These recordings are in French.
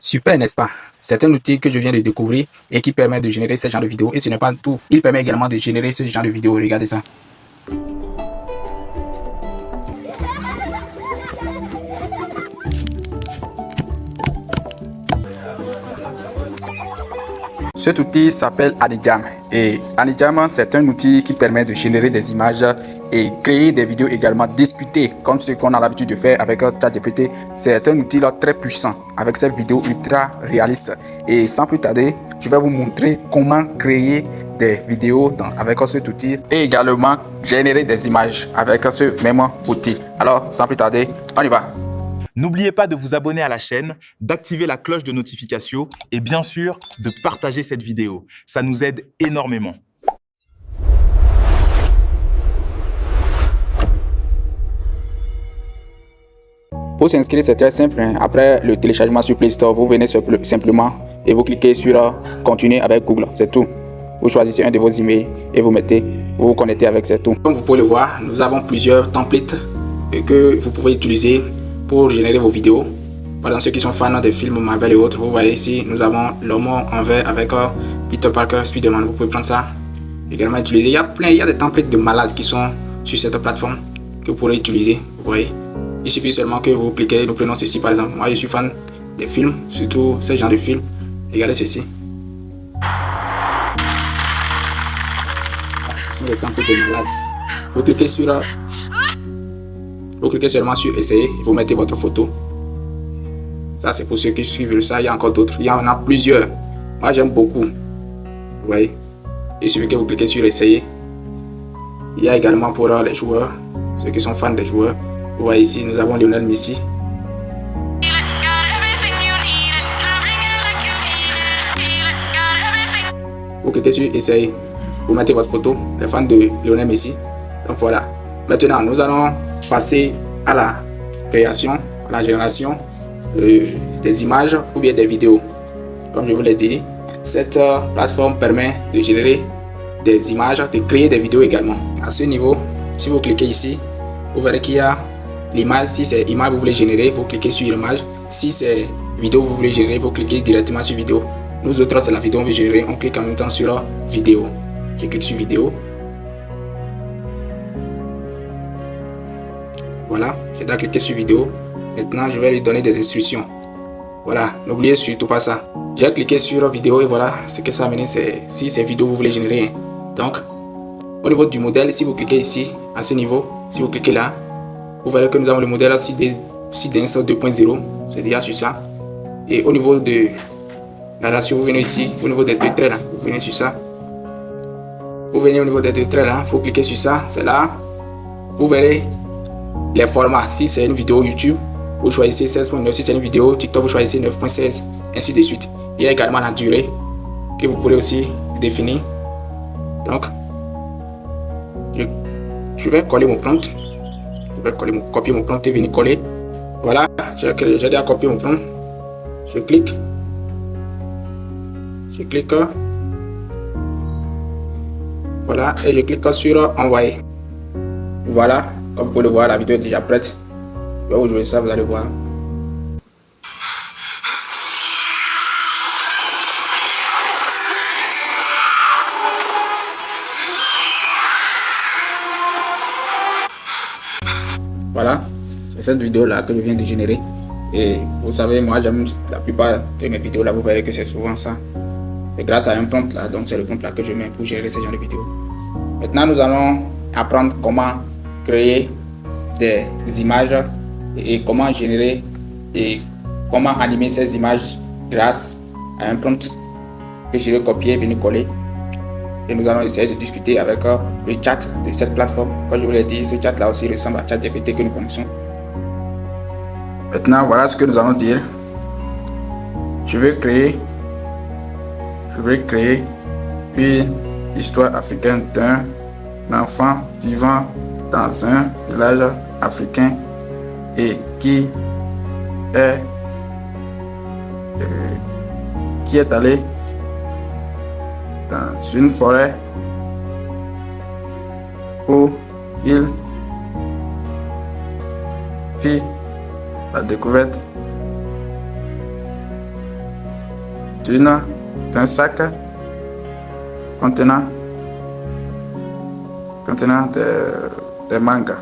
Super, n'est-ce pas? C'est un outil que je viens de découvrir et qui permet de générer ce genre de vidéos. Et ce n'est pas tout. Il permet également de générer ce genre de vidéos. Regardez ça. Cet outil s'appelle Anijam et Anijam, c'est un outil qui permet de générer des images et créer des vidéos également, discuter comme ce qu'on a l'habitude de faire avec ChatGPT. C'est un outil là très puissant avec cette vidéo ultra réaliste. Et sans plus tarder, je vais vous montrer comment créer des vidéos avec cet outil et également générer des images avec ce même outil. Alors, sans plus tarder, on y va. N'oubliez pas de vous abonner à la chaîne, d'activer la cloche de notification et bien sûr de partager cette vidéo. Ça nous aide énormément. Pour s'inscrire, c'est très simple. Après le téléchargement sur Play Store, vous venez simplement et vous cliquez sur Continuer avec Google. C'est tout. Vous choisissez un de vos emails et vous vous connectez avec, c'est tout. Comme vous pouvez le voir, nous avons plusieurs templates que vous pouvez utiliser pour générer vos vidéos. Par exemple, ceux qui sont fans des films Marvel et autres, vous voyez ici, nous avons l'homme en vert avec Peter Parker, Spider-Man. Vous pouvez prendre ça, également utiliser. Il y a des templates de malades qui sont sur cette plateforme que vous pourrez utiliser. Vous voyez, il suffit seulement que vous cliquez. Nous prenons ceci par exemple. Moi, je suis fan des films, surtout ce genre de films. Regardez ceci. Ce sont des templates de malades. Vous cliquez seulement sur essayer, vous mettez votre photo. Ça, c'est pour ceux qui suivent ça. Il y a encore d'autres. Il y en a plusieurs. Moi, j'aime beaucoup. Vous voyez, il suffit que vous cliquez sur essayer. Il y a également pour les joueurs, ceux qui sont fans des joueurs. Vous voyez ici, nous avons Lionel Messi. Vous cliquez sur essayer. Vous mettez votre photo, les fans de Lionel Messi. Donc voilà. Maintenant, nous allons passer à la création, à la génération des images ou bien des vidéos. Comme je vous l'ai dit, cette plateforme permet de générer des images, de créer des vidéos également. À ce niveau, si vous cliquez ici, vous verrez qu'il y a l'image. Si c'est image vous voulez générer, vous cliquez sur image. Si c'est vidéo vous voulez générer, vous cliquez directement sur vidéo. Nous autres, c'est la vidéo on veut générer, on clique en même temps sur vidéo. Je clique sur vidéo. Voilà, j'ai déjà cliqué sur vidéo. Maintenant, je vais lui donner des instructions. Voilà, n'oubliez surtout pas ça. J'ai cliqué sur vidéo et voilà ce que ça a mené. C'est si c'est vidéo vous voulez générer. Donc, au niveau du modèle, si vous cliquez ici, à ce niveau, si vous cliquez là, vous verrez que nous avons le modèle Seedance 2.0. C'est déjà sur ça. Et au niveau de la ratio, vous venez ici, au niveau des deux traits là, vous venez sur ça. Vous venez au niveau des deux traits là, il faut cliquer sur ça. C'est là. Vous verrez les formats. Si c'est une vidéo YouTube, vous choisissez 16.9. Si c'est une vidéo TikTok, vous choisissez 9.16, ainsi de suite. Il y a également la durée que vous pourrez aussi définir. Donc, je vais coller mon prompt. Je vais copier mon prompt et venir coller. Voilà, j'ai déjà copié mon prompt. Je clique. Voilà, et je clique sur envoyer. Voilà. Comme vous pouvez le voir, la vidéo est déjà prête. Je vais vous jouer ça, vous allez voir. Voilà, c'est cette vidéo là que je viens de générer. Et vous savez, moi j'aime la plupart de mes vidéos là, vous verrez que c'est souvent ça. C'est grâce à un prompt là, donc c'est le prompt là que je mets pour générer ce genre de vidéos. Maintenant, nous allons apprendre comment créer des images et comment générer et comment animer ces images grâce à un prompt que je vais copier et venir coller. Et nous allons essayer de discuter avec le chat de cette plateforme. Comme je vous l'ai dit, ce chat là aussi ressemble à ChatGPT que nous connaissons. Maintenant, voilà ce que nous allons dire. Je vais créer une histoire africaine d'un enfant vivant dans un village africain et qui est allé dans une forêt où il fit la découverte d'un sac contenant des mangas.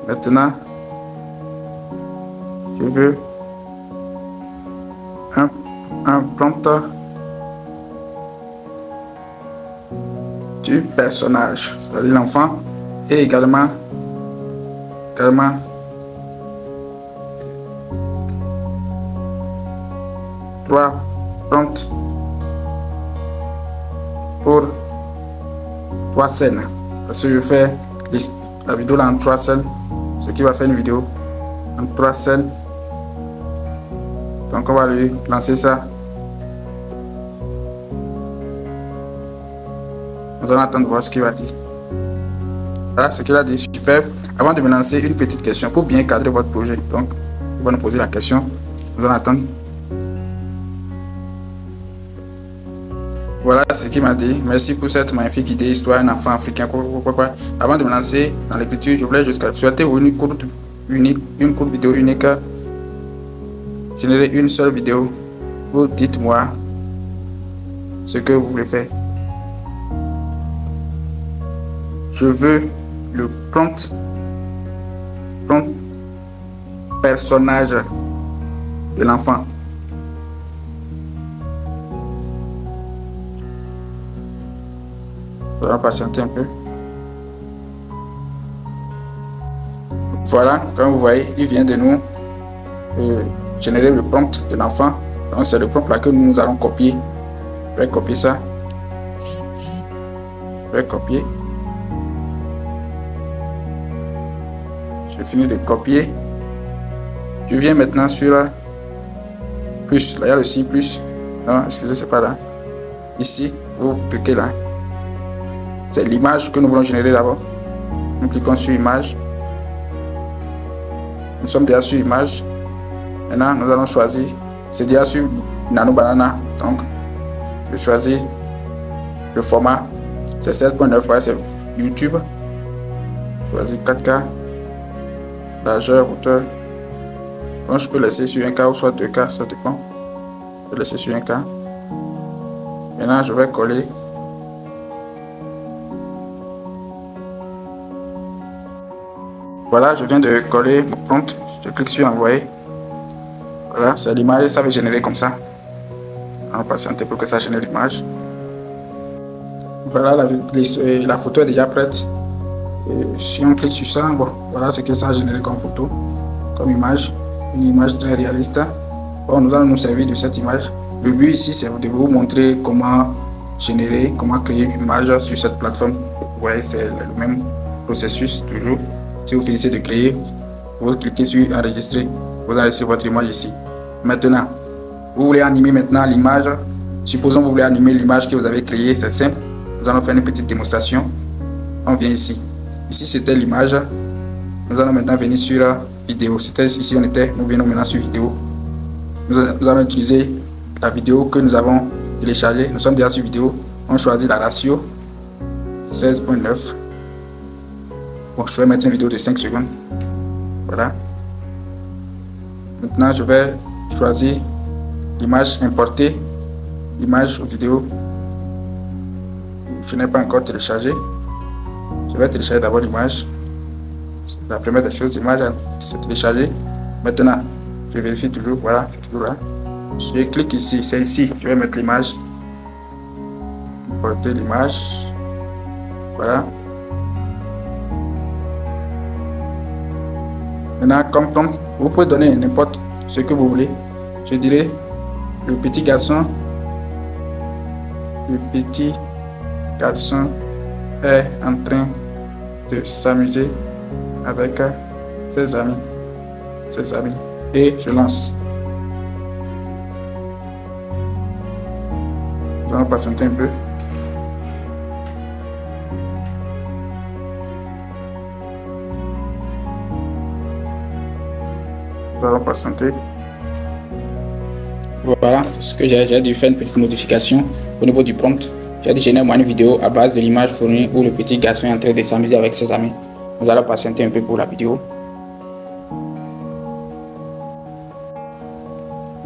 Maintenant, je veux un prompt du personnage, c'est-à-dire l'enfant, et également 3 prompts pour 3 scènes. Parce que je fais la vidéo là en 3 scènes, ce qui va faire une vidéo en 3 scènes. Donc on va lui lancer ça. Nous allons attendre voir ce qu'il va dire. Voilà ce qu'il a dit, super. Avant de me lancer, une petite question pour bien cadrer votre projet. Donc, il va nous poser la question. Nous allons attendre. Voilà ce qu'il m'a dit. Merci pour cette magnifique idée, histoire un enfant africain. Avant de me lancer dans l'écriture, je voulais juste souhaiter une courte vidéo unique. Générer une seule vidéo. Vous dites-moi ce que vous voulez faire. Je veux le prompt personnage de l'enfant. On va patienter un peu. Voilà, comme vous voyez, il vient de nous générer le prompt de l'enfant. Donc c'est le prompt là que nous allons copier. Je vais copier ça. Je vais copier. J'ai fini de copier. Je viens maintenant sur plus. Là, il y a le signe plus. Non, excusez, c'est pas là. Ici, vous cliquez là. C'est l'image que nous voulons générer d'abord. Nous cliquons sur image. Nous sommes déjà sur image. Maintenant, nous allons choisir. C'est déjà sur Nano Banana. Donc, je choisis le format. C'est 16.9. C'est YouTube. Je choisis 4K. Largeur, hauteur. Donc, je peux laisser sur 1K ou soit 2K, ça dépend. Je peux laisser sur 1K. Maintenant, je vais coller. Voilà, je viens de coller mon prompt. Je clique sur envoyer. Voilà, c'est l'image, ça va générer comme ça. On va patienter pour que ça génère l'image. Voilà, la photo est déjà prête. Et si on clique sur ça, bon, voilà ce que ça a généré comme photo, comme image, une image très réaliste. Bon, nous allons nous servir de cette image. Le but ici, c'est de vous montrer comment générer, comment créer une image sur cette plateforme. Vous voyez, c'est le même processus toujours. Si vous finissez de créer, vous cliquez sur enregistrer, vous enregistrez votre image ici. Maintenant, vous voulez animer maintenant l'image. Supposons que vous voulez animer l'image que vous avez créée, c'est simple. Nous allons faire une petite démonstration. On vient ici. Ici, c'était l'image. Nous allons maintenant venir sur vidéo. C'était ici, nous venons maintenant sur vidéo. Nous allons utiliser la vidéo que nous avons téléchargée. Nous sommes déjà sur vidéo. On choisit la ratio 16.9. Bon, je vais mettre une vidéo de 5 secondes. Voilà. Maintenant, je vais choisir l'image importée. L'image ou vidéo. Je n'ai pas encore téléchargé. Je vais télécharger d'abord l'image. C'est la première des choses, l'image c'est téléchargé. Maintenant, je vérifie toujours. Voilà, c'est toujours là. Je clique ici, c'est ici. Je vais mettre l'image. Importer l'image. Voilà. Maintenant, comme prompt, vous pouvez donner n'importe ce que vous voulez. Je dirais le petit garçon. Le petit garçon est en train de s'amuser avec ses amis. Et je lance. Nous allons patienter un peu. Nous allons patienter. Voilà ce que j'ai dû faire une petite modification au niveau du prompt. J'ai dû générer une vidéo à base de l'image fournie où le petit garçon est en train de s'amuser avec ses amis. Nous allons patienter un peu pour la vidéo.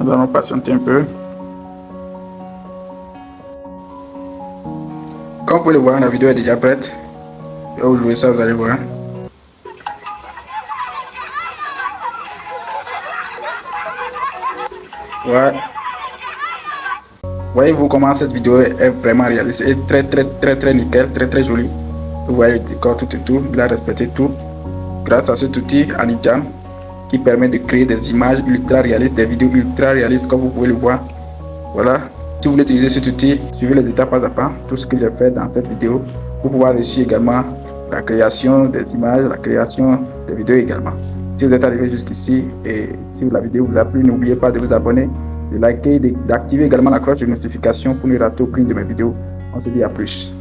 Nous allons patienter un peu. Comme vous pouvez le voir, la vidéo est déjà prête. Je vais vous jouer ça, vous allez voir. Ouais. Voyez-vous comment cette vidéo est vraiment réaliste et très nickel, très jolie. Vous voyez le décor, tout et tout. Il a respecté tout. Grâce à cet outil AnyJam qui permet de créer des images ultra réalistes, des vidéos ultra réalistes comme vous pouvez le voir. Voilà. Si vous voulez utiliser cet outil, suivez les étapes pas à pas, tout ce que j'ai fait dans cette vidéo, pour pouvoir réussir également la création des images, la création des vidéos également. Si vous êtes arrivé jusqu'ici et si la vidéo vous a plu, n'oubliez pas de vous abonner, de liker, d'activer également la cloche de notification pour ne rater aucune de mes vidéos. On se dit à plus.